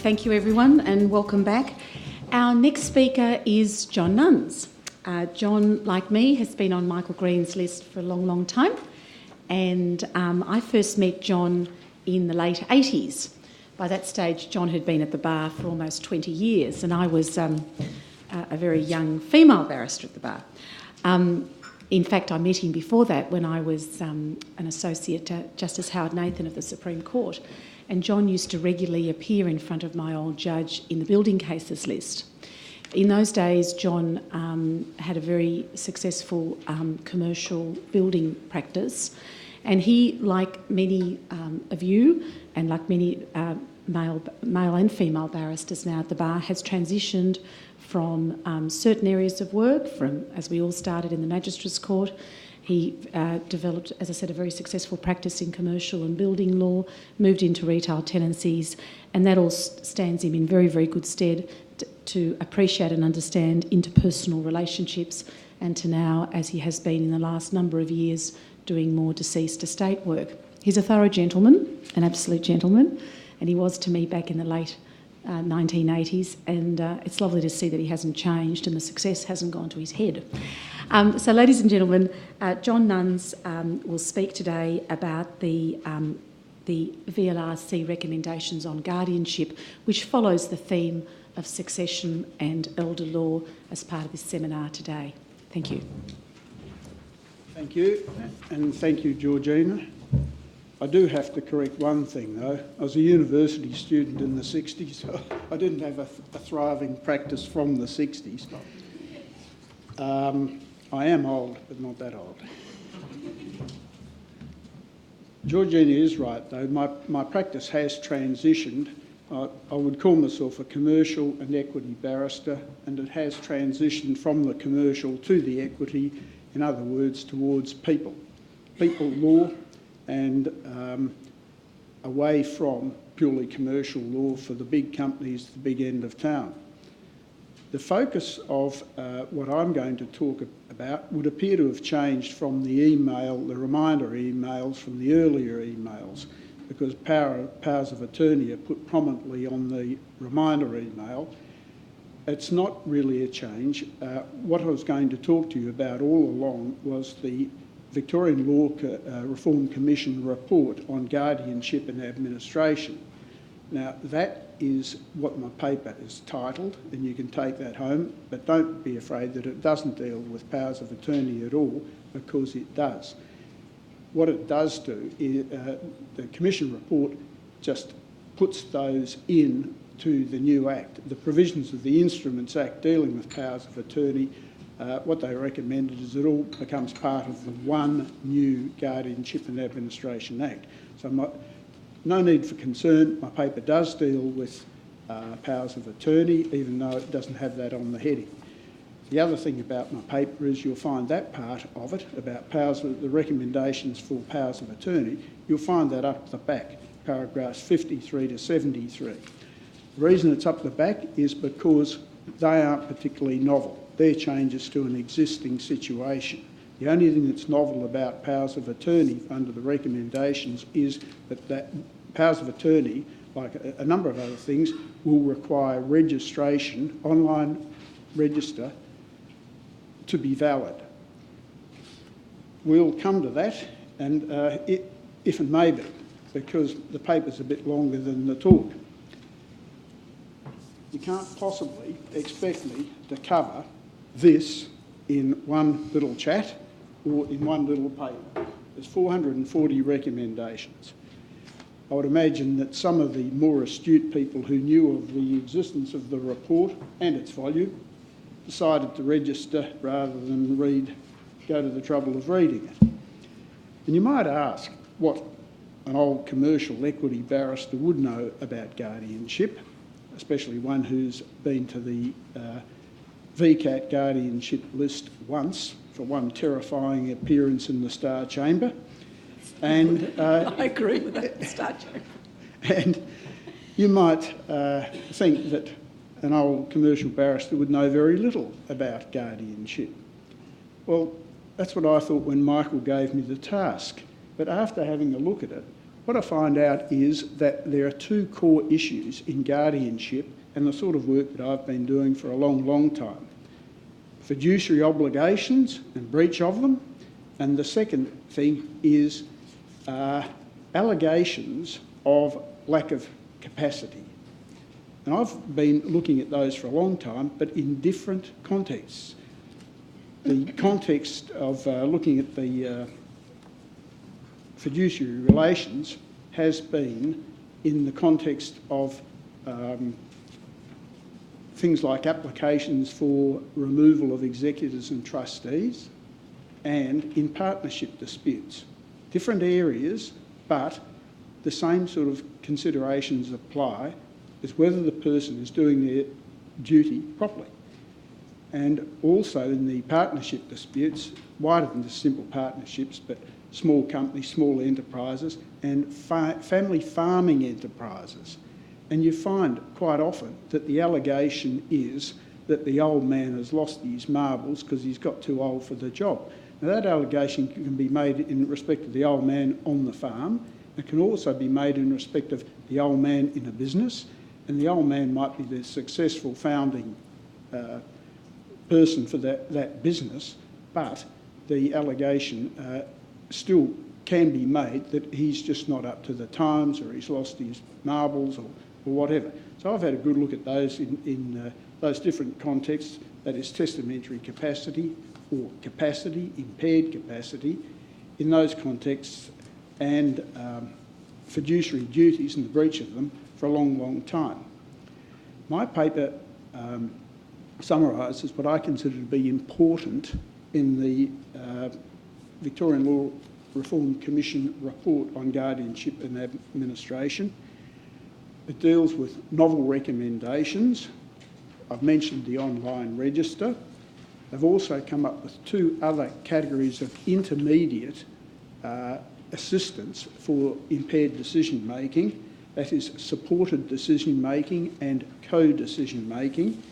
Thank you everyone and welcome back. Our next speaker is John Nunns. John, like me, has been on Michael Green's list for a long, long time, and I first met John in the late 80s. By that stage, John had been at the bar for almost 20 years, and I was a very young female barrister at the bar. In fact, I met him before that when I was an associate to Justice Howard Nathan of the Supreme Court, and John used to regularly appear in front of my old judge in the building cases list. In those days, John had a very successful commercial building practice, and he, like many of you, and like many male and female barristers now at the bar, has transitioned from certain areas of work, from, as we all started in the Magistrates Court. He developed, as I said, a very successful practice in commercial and building law, moved into retail tenancies, and that all stands him in very, very good stead to appreciate and understand interpersonal relationships, and to now, as he has been in the last number of years, doing more deceased estate work. He's a thorough gentleman, an absolute gentleman, and he was to me back in the late 1980s, and it's lovely to see that he hasn't changed and the success hasn't gone to his head. So, ladies and gentlemen, John Nunns will speak today about the VLRC recommendations on guardianship, which follows the theme of succession and elder law as part of this seminar today. Thank you. Thank you, and thank you, Georgina. I do have to correct one thing, though. I was a university student in the 60s, so I didn't have a thriving practice from the 60s. I am old, but not that old. Georgina is right, though. My practice has transitioned. I would call myself a commercial and equity barrister, and it has transitioned from the commercial to the equity, in other words, towards people law, and away from purely commercial law for the big companies at the big end of town. The focus of what I'm going to talk about would appear to have changed from the reminder emails from the earlier emails, because powers of attorney are put prominently on the reminder email. It's not really a change. What I was going to talk to you about all along was the Victorian Law Reform Commission report on guardianship and administration. Now, that is what my paper is titled, and you can take that home, but don't be afraid that it doesn't deal with powers of attorney at all, because it does. What it does do is the Commission report just puts those in to the new Act. The provisions of the Instruments Act dealing with powers of attorney, what they recommended is it all becomes part of the one new Guardianship and Administration Act. So no need for concern. My paper does deal with powers of attorney, even though it doesn't have that on the heading. The other thing about my paper is you'll find that part of it, about the recommendations for powers of attorney, you'll find that up the back, paragraphs 53 to 73. The reason it's up the back is because they aren't particularly novel. They're changes to an existing situation. The only thing that's novel about powers of attorney under the recommendations is that powers of attorney, like a number of other things, will require registration, online register, to be valid. We'll come to that, and if and maybe, because the paper's a bit longer than the talk. You can't possibly expect me to cover this in one little chat or in one little paper. There's 440 recommendations. I would imagine that some of the more astute people who knew of the existence of the report and its volume decided to register rather than go to the trouble of reading it. And you might ask what an old commercial equity barrister would know about guardianship, especially one who's been to the VCAT guardianship list once for one terrifying appearance in the Star Chamber. And I agree with that, the Star Chamber. And you might think that an old commercial barrister would know very little about guardianship. Well, that's what I thought when Michael gave me the task. But after having a look at it, what I find out is that there are two core issues in guardianship and the sort of work that I've been doing for a long, long time. Fiduciary obligations and breach of them, and the second thing is allegations of lack of capacity. And I've been looking at those for a long time, but in different contexts. The context of looking at the fiduciary relations has been in the context of things like applications for removal of executors and trustees, and in partnership disputes. Different areas, but the same sort of considerations apply as whether the person is doing their duty properly. And also in the partnership disputes, wider than just simple partnerships, but small companies, small enterprises, and family farming enterprises. And you find quite often that the allegation is that the old man has lost his marbles because he's got too old for the job. Now that allegation can be made in respect of the old man on the farm. It can also be made in respect of the old man in a business, and the old man might be the successful founding person for that business, but the allegation still can be made that he's just not up to the times, or he's lost his marbles, or whatever. So I've had a good look at those in those different contexts, that is testamentary capacity or capacity, impaired capacity, in those contexts, and fiduciary duties and the breach of them for a long, long time. My paper summarises what I consider to be important in the Victorian Law Reform Commission report on guardianship and administration. It deals with novel recommendations. I've mentioned the online register. They've also come up with two other categories of intermediate assistance for impaired decision making. That is supported decision making and co-decision making.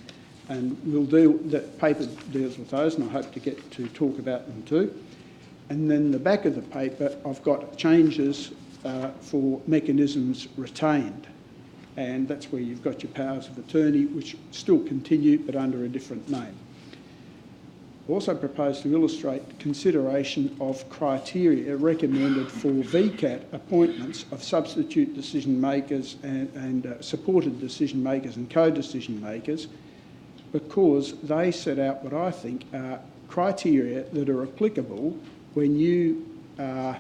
And that paper deals with those, and I hope to get to talk about them too. And then the back of the paper, I've got changes for mechanisms retained. And that's where you've got your powers of attorney, which still continue, but under a different name. I also propose to illustrate consideration of criteria recommended for VCAT appointments of substitute decision makers and supported decision makers and co-decision makers, because they set out what I think are criteria that are applicable when you are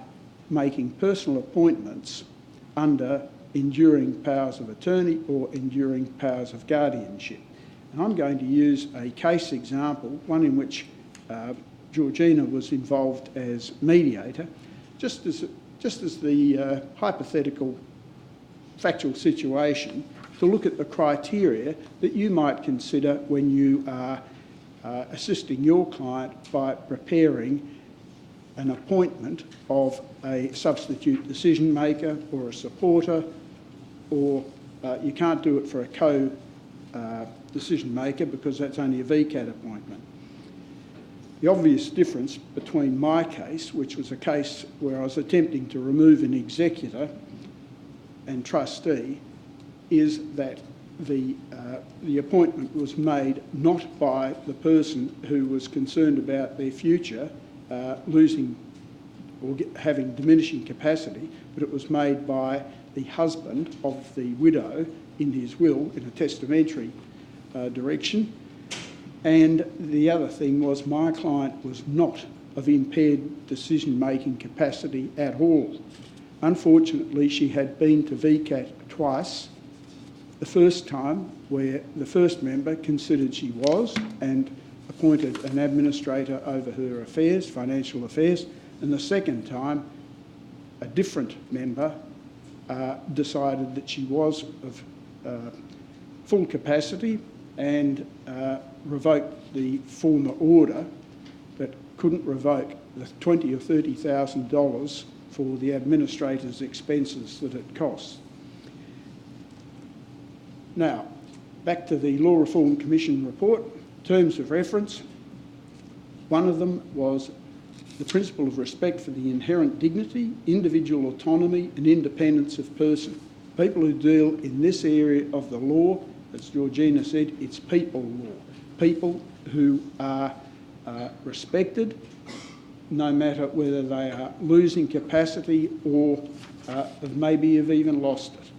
making personal appointments under enduring powers of attorney or enduring powers of guardianship. And I'm going to use a case example, one in which Georgina was involved as mediator, just as the hypothetical factual situation, to look at the criteria that you might consider when you are assisting your client by preparing an appointment of a substitute decision maker or a supporter, or you can't do it for a co-decision maker because that's only a VCAT appointment. The obvious difference between my case, which was a case where I was attempting to remove an executor and trustee, is that the appointment was made not by the person who was concerned about their future losing or having diminishing capacity, but it was made by the husband of the widow in his will in a testamentary direction. And the other thing was my client was not of impaired decision-making capacity at all. Unfortunately, she had been to VCAT twice. The first time, where the first member considered she was and appointed an administrator over her affairs, financial affairs, and the second time, a different member decided that she was of full capacity and revoked the former order, but couldn't revoke the $20,000 or $30,000 for the administrator's expenses that it cost. Now, back to the Law Reform Commission report, terms of reference. One of them was the principle of respect for the inherent dignity, individual autonomy and independence of person. People who deal in this area of the law, as Georgina said, it's people law. People who are respected, no matter whether they are losing capacity or maybe have even lost it.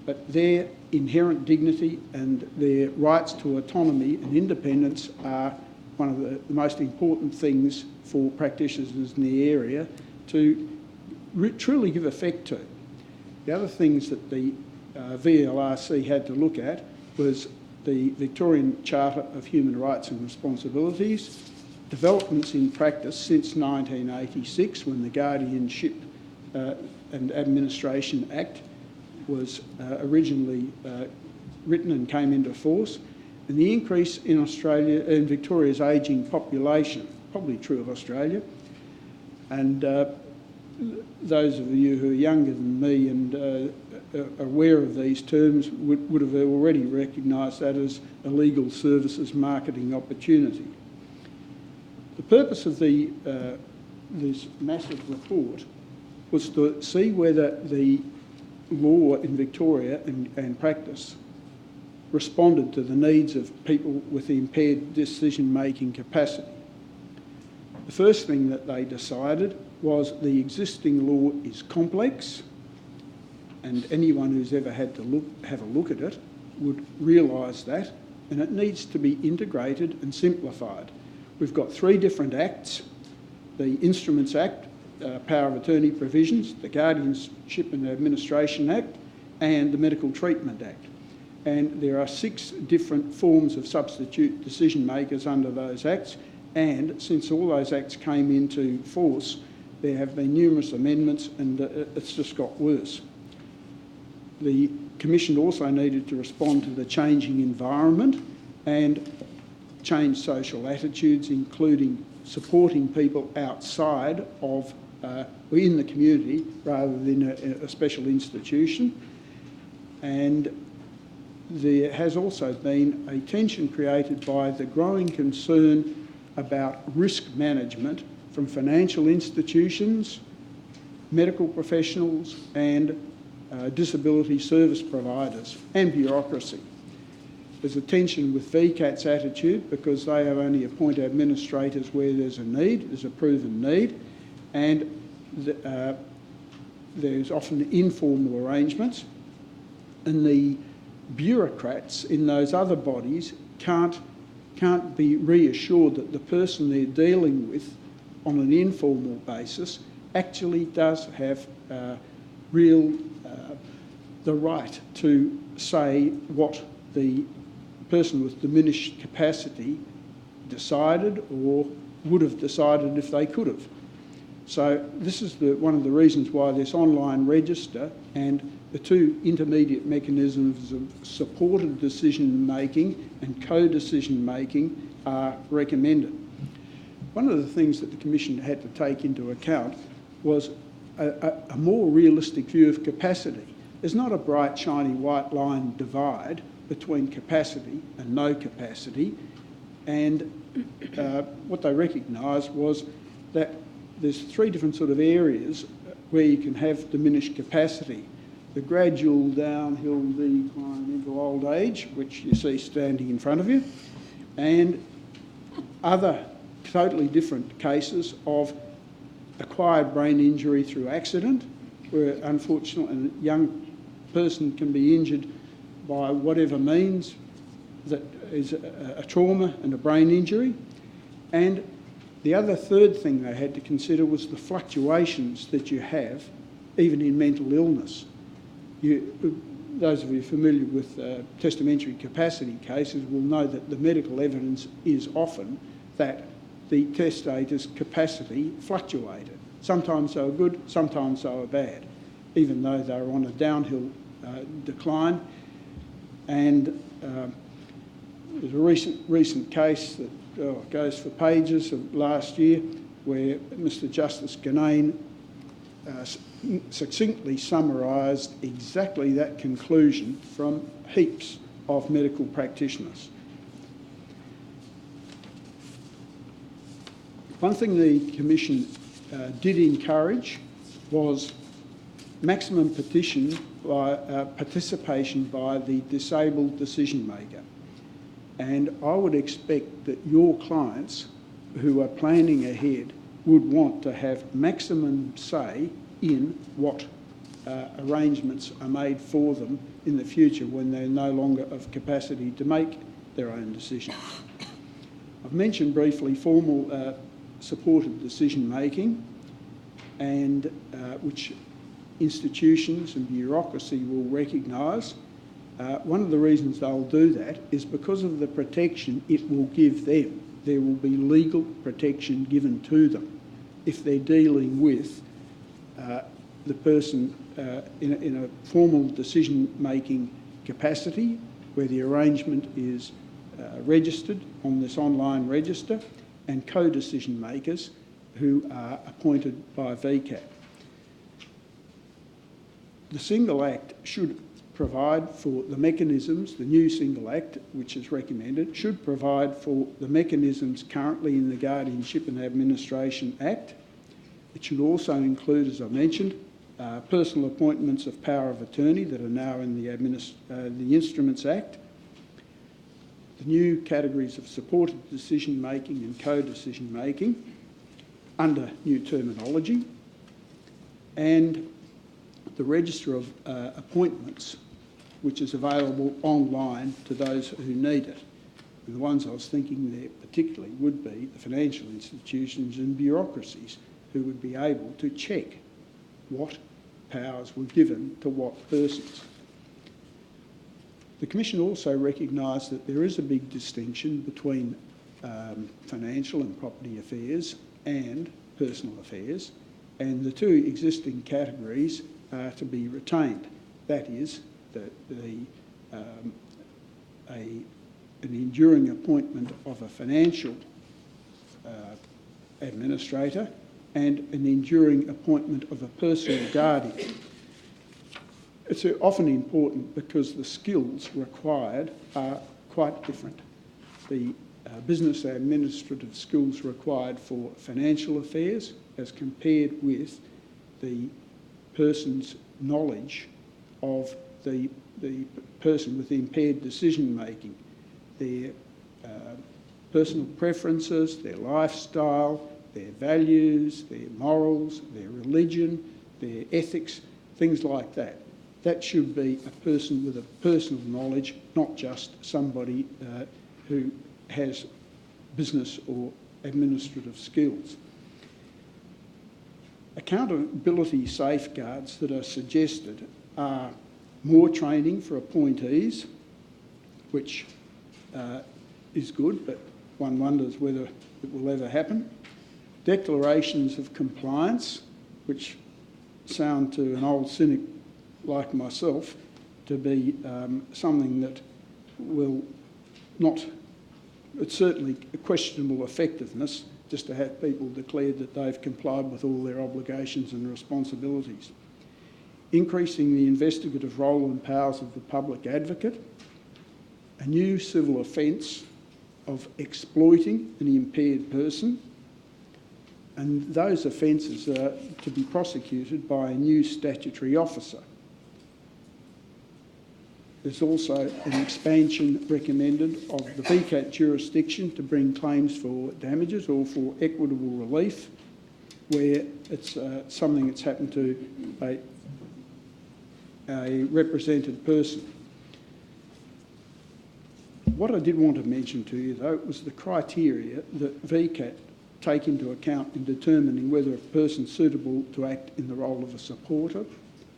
But their inherent dignity and their rights to autonomy and independence are one of the most important things for practitioners in the area to truly give effect to. The other things that the VLRC had to look at was the Victorian Charter of Human Rights and Responsibilities, developments in practice since 1986 when the Guardianship and Administration Act was originally written and came into force, and the increase in Australia and Victoria's ageing population, probably true of Australia, and those of you who are younger than me and are aware of these terms would have already recognised that as a legal services marketing opportunity. The purpose of this massive report was to see whether the law in Victoria and practice responded to the needs of people with impaired decision-making capacity. The first thing that they decided was the existing law is complex, and anyone who's ever had to have a look at it would realise that, and it needs to be integrated and simplified. We've got 3 different acts: the Instruments Act, Power of Attorney provisions, the Guardianship and Administration Act, and the Medical Treatment Act. And there are 6 different forms of substitute decision makers under those acts, and since all those acts came into force, there have been numerous amendments, and it's just got worse. The Commission also needed to respond to the changing environment and change social attitudes, including supporting people outside of in the community rather than a special institution. And there has also been a tension created by the growing concern about risk management from financial institutions, medical professionals and disability service providers and bureaucracy. There's a tension with VCAT's attitude because they only appoint administrators where there's a need, there's a proven need, and there's often informal arrangements, and the bureaucrats in those other bodies can't be reassured that the person they're dealing with on an informal basis actually does have the right to say what the person with diminished capacity decided or would have decided if they could have. So this is one of the reasons why this online register and the 2 intermediate mechanisms of supported decision making and co-decision making are recommended. One of the things that the Commission had to take into account was a more realistic view of capacity. There's not a bright, shiny, white line divide between capacity and no capacity, and what they recognised was that there's 3 different sort of areas where you can have diminished capacity. The gradual downhill decline into old age, which you see standing in front of you, and other totally different cases of acquired brain injury through accident, where unfortunately a young person can be injured by whatever means that is a trauma and a brain injury. And the other third thing they had to consider was the fluctuations that you have even in mental illness. Those of you familiar with testamentary capacity cases will know that the medical evidence is often that the testator's capacity fluctuated. Sometimes they were good, sometimes they were bad, even though they were on a downhill decline. And there's a recent case that goes for pages of last year where Mr Justice Ganane succinctly summarised exactly that conclusion from heaps of medical practitioners. One thing the Commission did encourage was maximum participation by the disabled decision maker. And I would expect that your clients who are planning ahead would want to have maximum say in what arrangements are made for them in the future when they're no longer of capacity to make their own decisions. I've mentioned briefly formal supported decision making, and which institutions and bureaucracy will recognise. One of the reasons they'll do that is because of the protection it will give them. There will be legal protection given to them if they're dealing with the person in a formal decision-making capacity where the arrangement is registered on this online register, and co-decision makers who are appointed by VCAT. The Single Act should provide for the mechanisms, the new Single Act, which is recommended, should provide for the mechanisms currently in the Guardianship and Administration Act. It should also include, as I mentioned, personal appointments of power of attorney that are now in the Instruments Act, the new categories of supported decision making and co-decision making under new terminology, and the register of appointments, which is available online to those who need it. And the ones I was thinking there particularly would be the financial institutions and bureaucracies who would be able to check what powers were given to what persons. The Commission also recognised that there is a big distinction between financial and property affairs and personal affairs, and the two existing categories are to be retained. That is, an enduring appointment of a financial administrator and an enduring appointment of a personal guardian. It's often important because the skills required are quite different. The business administrative skills required for financial affairs as compared with the person's knowledge of the person with impaired decision making, their personal preferences, their lifestyle, their values, their morals, their religion, their ethics, things like that. That should be a person with a personal knowledge, not just somebody who has business or administrative skills. Accountability safeguards that are suggested are more training for appointees, which is good, but one wonders whether it will ever happen. Declarations of compliance, which sound to an old cynic like myself to be something that will not, it's certainly a questionable effectiveness just to have people declared that they've complied with all their obligations and responsibilities. Increasing the investigative role and powers of the public advocate, a new civil offence of exploiting an impaired person, and those offences are to be prosecuted by a new statutory officer. There's also an expansion recommended of the VCAT jurisdiction to bring claims for damages or for equitable relief where it's something that's happened to a represented person. What I did want to mention to you, though, was the criteria that VCAT take into account in determining whether a person's suitable to act in the role of a supporter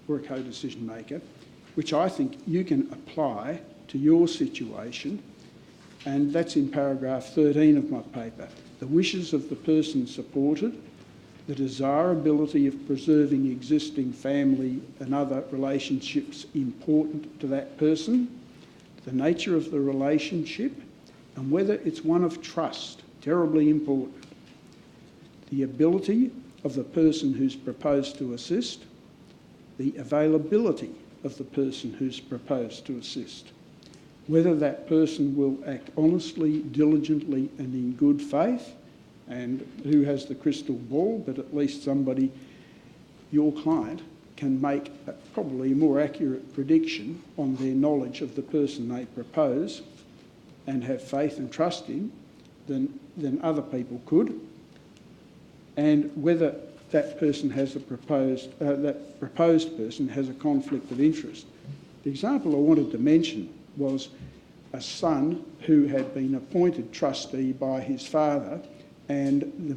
or a co-decision maker, which I think you can apply to your situation, and that's in paragraph 13 of my paper. The wishes of the person supported, the desirability of preserving existing family and other relationships important to that person, the nature of the relationship, and whether it's one of trust, terribly important. The ability of the person who's proposed to assist, the availability of the person who's proposed to assist, whether that person will act honestly, diligently and in good faith, and who has the crystal ball, but at least somebody, your client, can make probably a more accurate prediction on their knowledge of the person they propose and have faith and trust in than other people could, and whether that person has that proposed person has a conflict of interest. The example I wanted to mention was a son who had been appointed trustee by his father, and the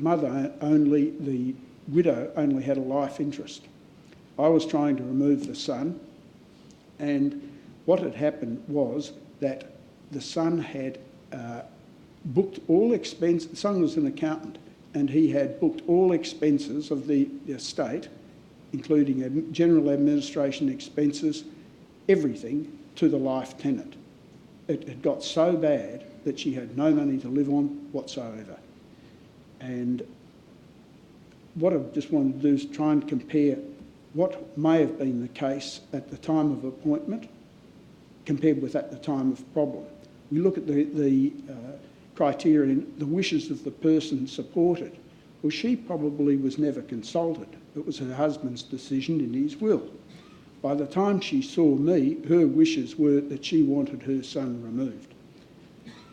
widow only had a life interest. I was trying to remove the son, and what had happened was that the son had booked all expenses. The son was an accountant, and he had booked all expenses of the estate, including general administration expenses, everything, to the life tenant. It had got so bad that she had no money to live on whatsoever. And what I just wanted to do is try and compare what may have been the case at the time of appointment compared with at the time of problem. We look at the criterion, the wishes of the person supported. Well, she probably was never consulted. It was her husband's decision in his will. By the time she saw me, her wishes were that she wanted her son removed.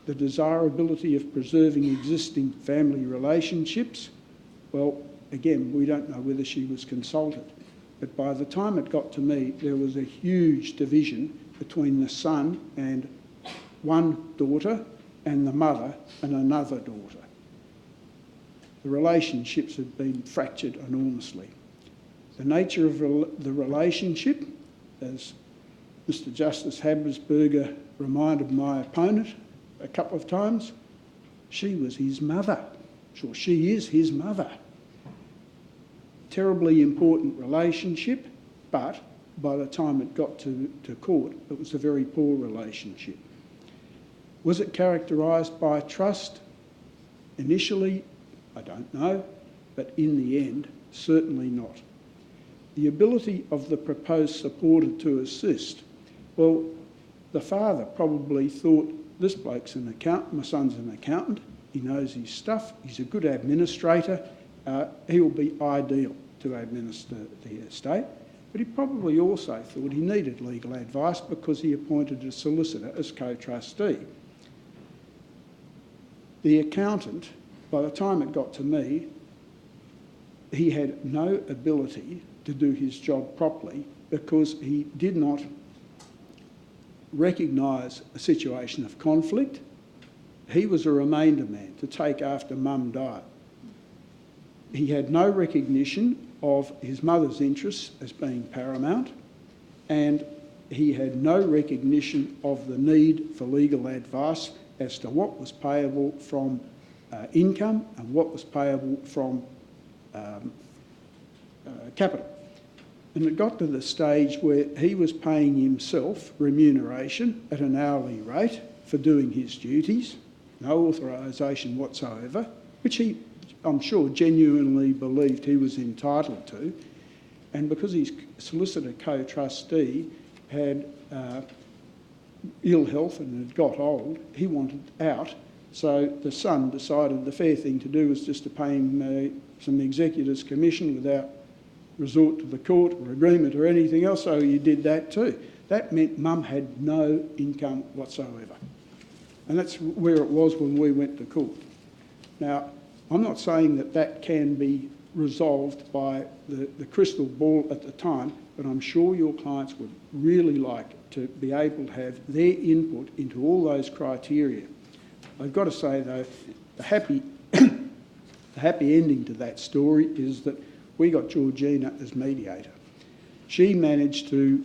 The desirability of preserving existing family relationships, well, again, we don't know whether she was consulted. But by the time it got to me, there was a huge division between the son and one daughter and the mother and another daughter. The relationships had been fractured enormously. The nature of the relationship, as Mr. Justice Habsburger reminded my opponent a couple of times, she was his mother. Sure, she is his mother. Terribly important relationship, but by the time it got to court, it was a very poor relationship. Was it characterised by trust? Initially, I don't know, but in the end, certainly not. The ability of the proposed supporter to assist, well, the father probably thought, this bloke's an accountant, my son's an accountant, he knows his stuff, he's a good administrator, he'll be ideal to administer the estate. But he probably also thought he needed legal advice because he appointed a solicitor as co-trustee. The accountant, by the time it got to me, he had no ability to do his job properly because he did not recognise a situation of conflict. He was a remainder man to take after mum died. He had no recognition of his mother's interests as being paramount, and he had no recognition of the need for legal advice as to what was payable from income and what was payable from capital. And it got to the stage where he was paying himself remuneration at an hourly rate for doing his duties, no authorisation whatsoever, which he, I'm sure, genuinely believed he was entitled to. And because his solicitor co-trustee had ill health and had got old, he wanted out. So the son decided the fair thing to do was just to pay him some executor's commission without resort to the court or agreement or anything else, so he did that too. That meant mum had no income whatsoever. And that's where it was when we went to court. Now, I'm not saying that that can be resolved by the crystal ball at the time, but I'm sure your clients would really like to be able to have their input into all those criteria. I've got to say, though, the happy ending to that story is that we got Georgina as mediator. She managed to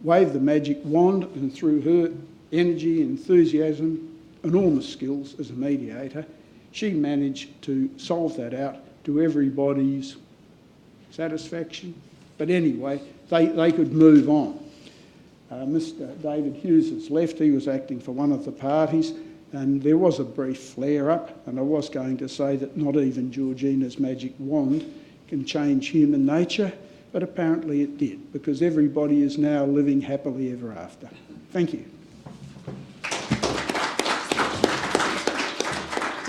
wave the magic wand, and through her energy, enthusiasm, enormous skills as a mediator, she managed to solve that out to everybody's satisfaction. But anyway, they could move on. Mr. David Hughes has left. He was acting for one of the parties, and there was a brief flare-up, and I was going to say that not even Georgina's magic wand can change human nature, but apparently it did, because everybody is now living happily ever after. Thank you.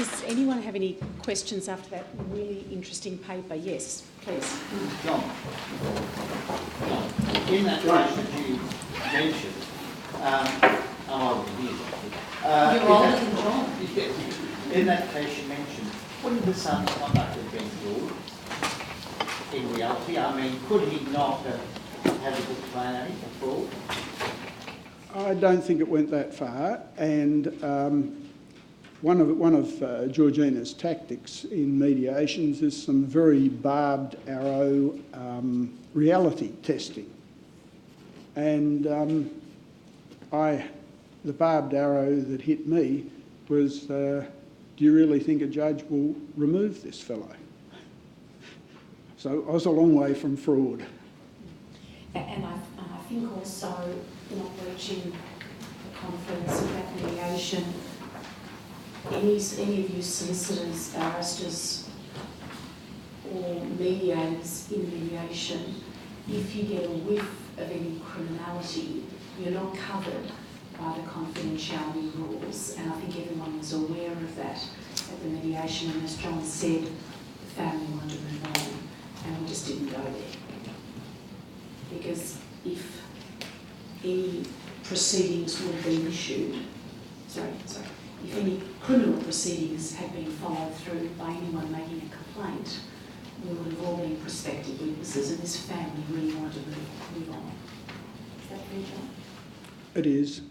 Does anyone have any questions after that really interesting paper? Yes, please. John, in that case that you mentioned, I'm older than you. You're older than John. In that case you mentioned, wouldn't the son's conduct have been good in reality? I mean, could he not have had a good plan at it for fraud? I don't think it went that far, and one of Georgina's tactics in mediations is some very barbed arrow reality testing, and the barbed arrow that hit me was, do you really think a judge will remove this fellow? So I was a long way from fraud. And I think also not breaching the confidence of that mediation. Any of you solicitors, barristers or mediators in mediation, if you get a whiff of any criminality, you're not covered by the confidentiality rules, and I think everyone was aware of that at the mediation, and as John said, the family wanted to move on, and we just didn't go there. Because if any proceedings would have been issued, if any criminal proceedings had been followed through by anyone making a complaint, we would have all been prospective witnesses, and this family really wanted to move on. Is that fair, John? It is.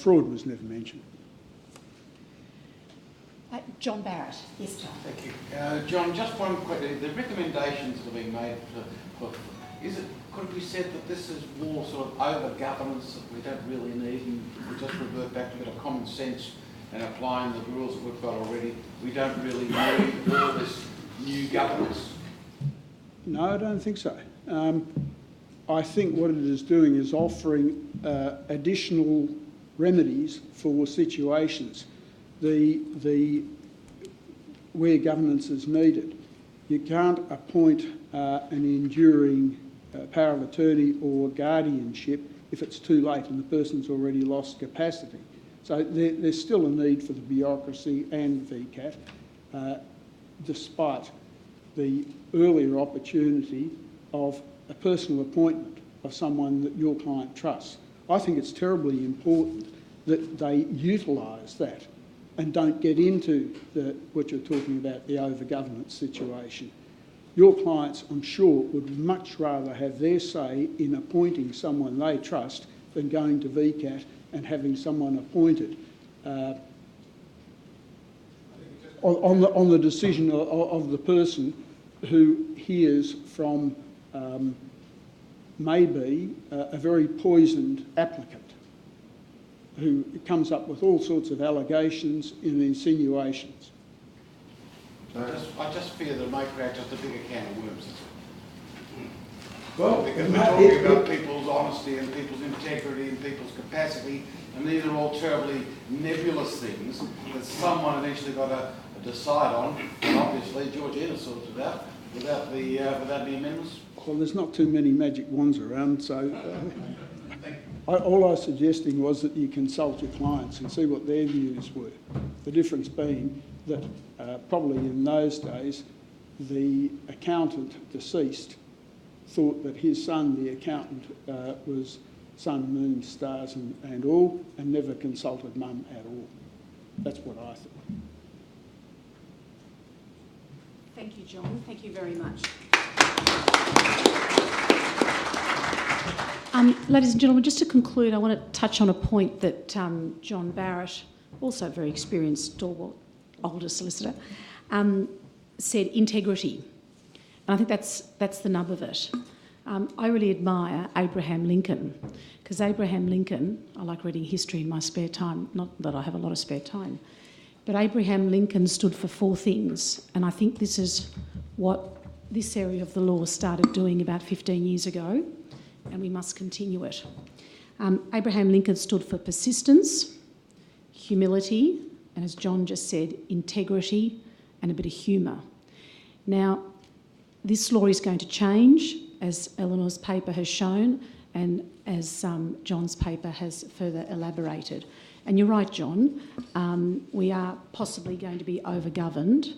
Fraud was never mentioned. John Barrett. Yes, John. Thank you. John, just one question. The recommendations that are being made could it be said that this is more sort of over-governance that we don't really need, and we just revert back to a bit of common sense and applying the rules that we've got already? We don't really need all this new governance? No, I don't think so. I think what it is doing is offering additional remedies for situations where governance is needed. You can't appoint an enduring power of attorney or guardianship if it's too late and the person's already lost capacity. So there's still a need for the bureaucracy and VCAT, despite the earlier opportunity of a personal appointment of someone that your client trusts. I think it's terribly important that they utilise that and don't get into what you're talking about, the over-governance situation. Your clients, I'm sure, would much rather have their say in appointing someone they trust than going to VCAT and having someone appointed on the decision of the person who hears from maybe a very poisoned applicant who comes up with all sorts of allegations and insinuations. I just fear that it may create just a bigger can of worms. Well, because we're talking about people's honesty and people's integrity and people's capacity, and these are all terribly nebulous things that someone eventually got to decide on, and obviously Georgina sorted it out without any amendments. Well, there's not too many magic wands around, so all I was suggesting was that you consult your clients and see what their views were. The difference being that probably in those days, the accountant deceased thought that his son, the accountant, was sun, moon, stars and all, and never consulted mum at all. That's what I thought. Thank you, John. Thank you very much. Ladies and gentlemen, just to conclude, I want to touch on a point that John Barrett, also a very experienced older solicitor, said: integrity. And I think that's the nub of it. I really admire Abraham Lincoln, because Abraham Lincoln, I like reading history in my spare time, not that I have a lot of spare time, but Abraham Lincoln stood for 4 things, and I think this is what this area of the law started doing about 15 years ago, and we must continue it. Abraham Lincoln stood for persistence, humility, and as John just said, integrity and a bit of humour. Now, this law is going to change, as Eleanor's paper has shown, and as John's paper has further elaborated. And you're right, John, we are possibly going to be over-governed,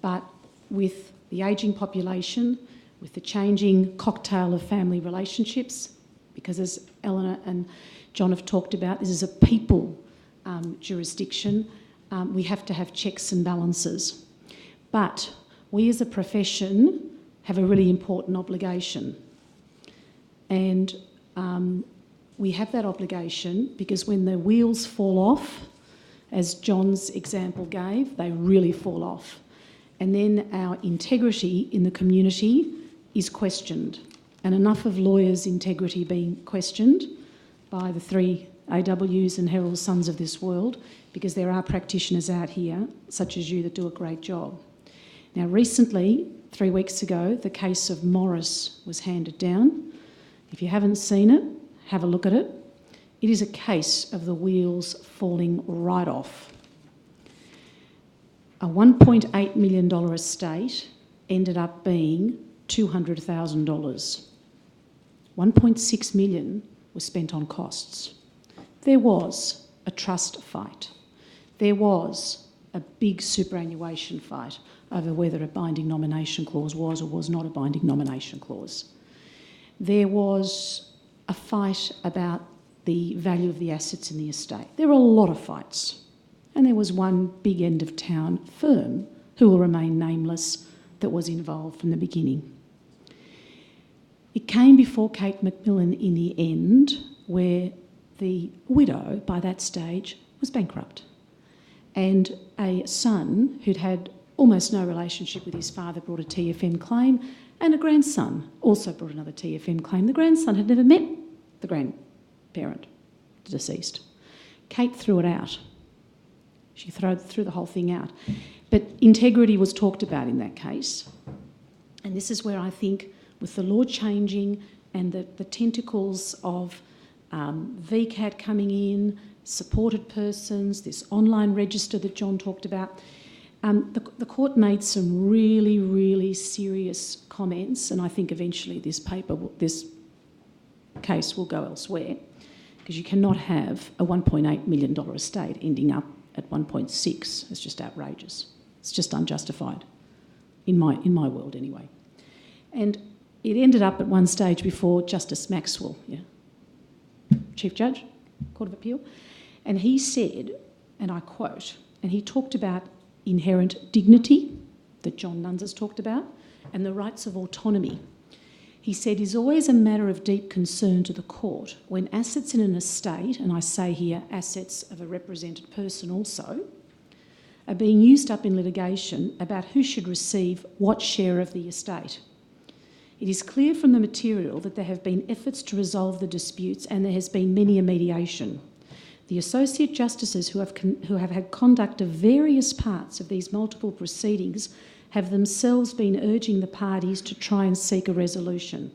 but with the ageing population, with the changing cocktail of family relationships, because as Eleanor and John have talked about, this is a people jurisdiction, we have to have checks and balances. But we as a profession have a really important obligation. And we have that obligation because when the wheels fall off, as John's example gave, they really fall off. And then our integrity in the community is questioned. And enough of lawyers' integrity being questioned by the 3 AWs and Herald Sons of this world, because there are practitioners out here, such as you, that do a great job. Now, recently, 3 weeks ago, the case of Morris was handed down. If you haven't seen it, have a look at it. It is a case of the wheels falling right off. A $1.8 million estate ended up being $200,000. $1.6 million was spent on costs. There was a trust fight. There was a big superannuation fight over whether a binding nomination clause was or was not a binding nomination clause. There was a fight about the value of the assets in the estate. There were a lot of fights. And there was one big end of town firm, who will remain nameless, that was involved from the beginning. It came before Kate Macmillan in the end, where the widow, by that stage, was bankrupt. And a son who'd had almost no relationship with his father brought a TFM claim, and a grandson also brought another TFM claim. The grandson had never met the grandparent, the deceased. Kate threw it out. She threw the whole thing out. But integrity was talked about in that case. And this is where I think, with the law changing and the tentacles of VCAT coming in, supported persons, this online register that John talked about, the court made some really, really serious comments, and I think eventually this case will go elsewhere, because you cannot have a $1.8 million estate ending up at 1.6. It's just outrageous. It's just unjustified, in my world anyway. And it ended up at one stage before Justice Maxwell, Chief Judge, Court of Appeal, and he said, and I quote, and he talked about inherent dignity that John Nunns has talked about, and the rights of autonomy. He said, "Is always a matter of deep concern to the court when assets in an estate," and I say here assets of a represented person also, "are being used up in litigation about who should receive what share of the estate. It is clear from the material that there have been efforts to resolve the disputes, and there has been many a mediation. The Associate Justices who have had conduct of various parts of these multiple proceedings have themselves been urging the parties to try and seek a resolution.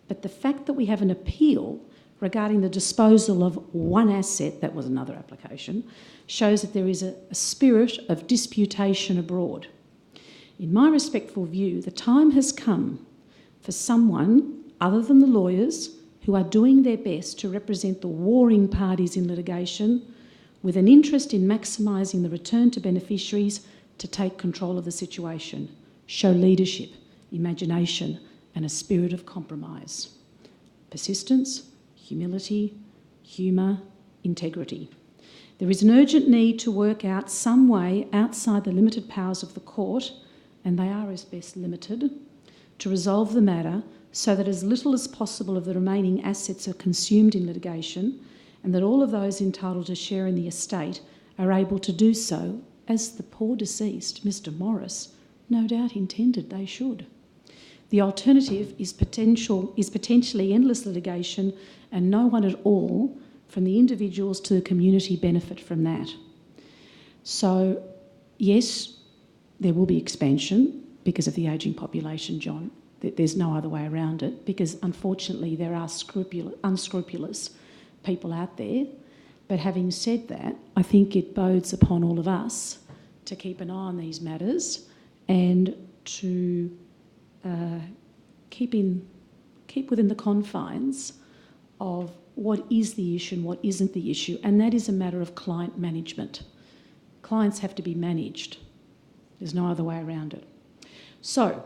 But the fact that we have an appeal regarding the disposal of one asset," that was another application, "shows that there is a spirit of disputation abroad. In my respectful view, the time has come for someone other than the lawyers who are doing their best to represent the warring parties in litigation, with an interest in maximising the return to beneficiaries, to take control of the situation, show leadership, imagination, and a spirit of compromise. Persistence, humility, humour, integrity. There is an urgent need to work out some way outside the limited powers of the court, and they are as best limited, to resolve the matter so that as little as possible of the remaining assets are consumed in litigation, and that all of those entitled to share in the estate are able to do so as the poor deceased, Mr. Morris, no doubt intended they should. The alternative is potentially endless litigation, and no one at all, from the individuals to the community, benefit from that. So, yes, there will be expansion because of the ageing population, John. There's no other way around it, because unfortunately there are unscrupulous people out there. But having said that, I think it bodes upon all of us to keep an eye on these matters and to keep within the confines of what is the issue and what isn't the issue, and that is a matter of client management. Clients have to be managed. There's no other way around it. So,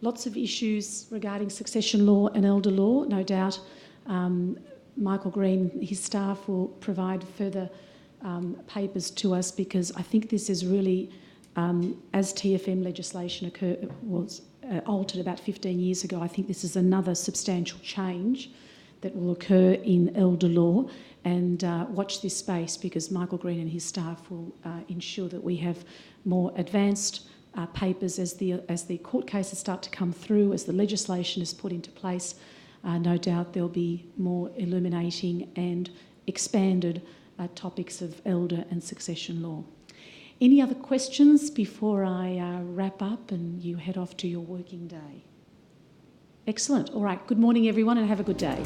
lots of issues regarding succession law and elder law. No doubt Michael Green, his staff, will provide further papers to us, because I think this is really, as TFM legislation was altered about 15 years ago, I think this is another substantial change that will occur in elder law, and watch this space, because Michael Green and his staff will ensure that we have more advanced papers as the court cases start to come through, as the legislation is put into place. No doubt there'll be more illuminating and expanded topics of elder and succession law. Any other questions before I wrap up and you head off to your working day? Excellent. All right. Good morning, everyone, and have a good day.